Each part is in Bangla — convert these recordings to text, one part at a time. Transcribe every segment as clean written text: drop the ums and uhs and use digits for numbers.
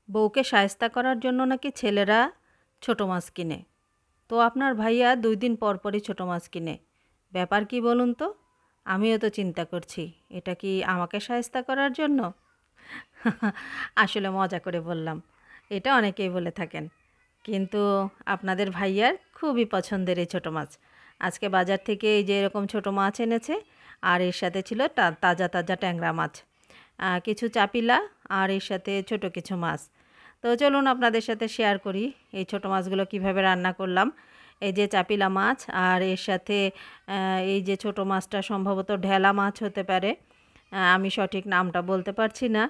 বউকে শায়েস্তা করার জন্য নাকি ছেলেরা ছোট মাছ কিনে। তো আপনার ভাইয়া ২ দিন পর পরই ছোট মাছ কিনে। ব্যাপার কি বলুন তো? আমিও তো চিন্তা করছি, এটা কি আমাকে শায়েস্তা করার জন্য? আসলে মজা করে বললাম। এটা অনেকেই বলে থাকেন। কিন্তু আপনাদের ভাইয়ার খুবই পছন্দের এই ছোট মাছ। আজকে বাজার থেকে এই যে এরকম ছোট মাছ এনেছে আর এর সাথে ছিল তাজা, তাজা ট্যাংরা মাছ। কিছু চাপিলা আর এর সাথে ছোট কিছু মাছ। তো চলুন আপনাদের সাথে শেয়ার করি এই ছোট মাছগুলো কিভাবে রান্না করলাম। এই যে চাপিলা মাছ আর এর সাথে এই যে ছোট মাছটা সম্ভবত ঢেলা মাছ হতে পারে। আমি সঠিক নামটা বলতে পারছি না।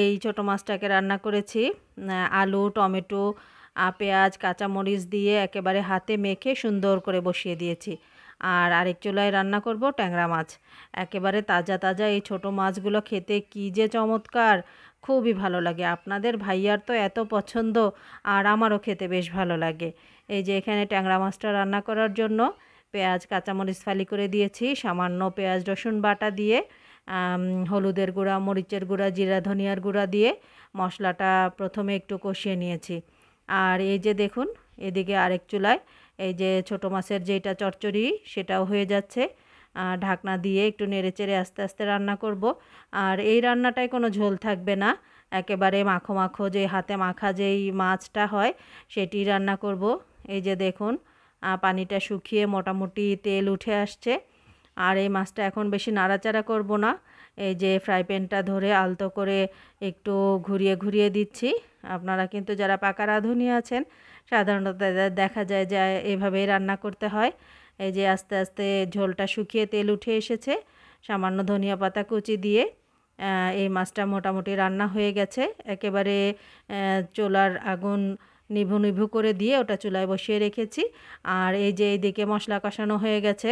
এই ছোট মাছটাকে রান্না করেছি আলু, টমেটো, পেঁয়াজ, কাঁচামরিচ দিয়ে একেবারে হাতে মেখে সুন্দর করে বসিয়ে দিয়েছি। আর আরেক চুলায় রান্না করব ট্যাংরা মাছ। একেবারে তাজা, তাজা এই ছোট মাছগুলো খেতে কী যে চমৎকার! খুবই ভালো লাগে। আপনাদের ভাইয়ার তো এত পছন্দ আর আমারও খেতে বেশ ভালো লাগে। এই যে এখানে ট্যাংরা মাছটা রান্না করার জন্য পেঁয়াজ, কাঁচামরিচ ফালি করে দিয়েছি। সামান্য পেঁয়াজ রসুন বাটা দিয়ে হলুদের গুঁড়া, মরিচের গুঁড়া, জিরা ধনিয়ার গুঁড়া দিয়ে মশলাটা প্রথমে একটু কষিয়ে নিয়েছি। আর এই যে দেখুন এদিকে আরেক চুলায় এই যে ছোট মাছের যেটা চচ্চড়ি সেটাও হয়ে যাচ্ছে। ঢাকনা দিয়ে একটু নেড়েচেড়ে আস্তে আস্তে রান্না করব। আর এই রান্নাটায় কোনো ঝোল থাকবে না, একেবারে মাখো মাখো যে হাতে মাখা যেই মাছটা হয় সেটি রান্না করব। এই যে দেখুন পানিটা শুকিয়ে মোটামুটি তেল উঠে আসছে। আর এই মাছটা এখন বেশি নাড়াচাড়া করব না। এই যে ফ্রাই প্যানটা ধরে আলতো করে একটু ঘুরিয়ে ঘুরিয়ে দিচ্ছি। আপনারা কিন্তু যারা পাকা রাঁধুনি আছেন সাধারণত দেখা যায় যে এভাবেই রান্না করতে হয়। এই যে আস্তে আস্তে ঝোলটা শুকিয়ে তেল উঠে এসেছে। সামান্য ধনিয়া পাতা কুচি দিয়ে এই মাছটা মোটামুটি রান্না হয়ে গেছে। একেবারে চুলার আগুন নিভু নিভু করে দিয়ে ওটা চুলায় বসিয়ে রেখেছি। আর এই যে এইদিকে মশলা কষানো হয়ে গেছে।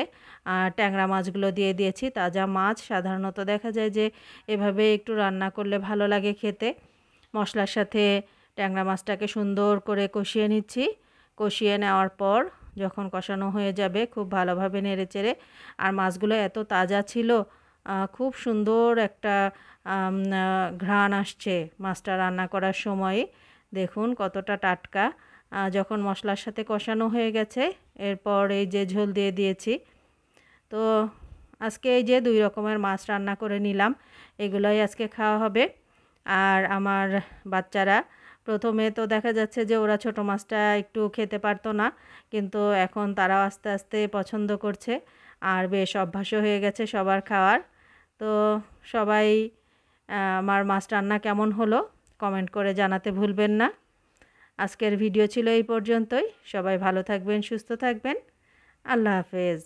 আর ট্যাংরা মাছগুলো দিয়ে দিয়েছি। তাজা মাছ সাধারণত দেখা যায় যে এভাবে একটু রান্না করলে ভালো লাগে খেতে। মশলার সাথে ট্যাংরা মাছটাকে সুন্দর করে কষিয়ে নিচ্ছি। কষিয়ে নেওয়ার পর যখন কষানো হয়ে যাবে খুব ভালোভাবে নেড়েচেড়ে, আর মাছগুলো এত তাজা ছিল, খুব সুন্দর একটা ঘ্রাণ আসছে মাছটা রান্না করার সময়ই। দেখুন কতটা টাটকা। যখন মশলার সাথে কষানো হয়ে গেছে এরপর এই যে ঝোল দিয়ে দিয়েছি। তো আজকে এই যে ২ রকমের মাছ রান্না করে নিলাম। এগুলোই আজকে খাওয়া হবে। আর আমার বাচ্চারা প্রথমে তো দেখা যাচ্ছে যে ওরা ছোট মাছটা একটু খেতে পারতো না। কিন্তু এখন তারাও আস্তে আস্তে পছন্দ করছে। আর বেশ অভ্যাসও হয়ে গেছে সবার খাওয়ার। তো সবাই আমার মাছ রান্না কেমন হলো কমেন্ট করে জানাতে ভুলবেন না। আজকের ভিডিও ছিল এই পর্যন্তই। সবাই ভালো থাকবেন, সুস্থ থাকবেন। আল্লাহ হাফেজ।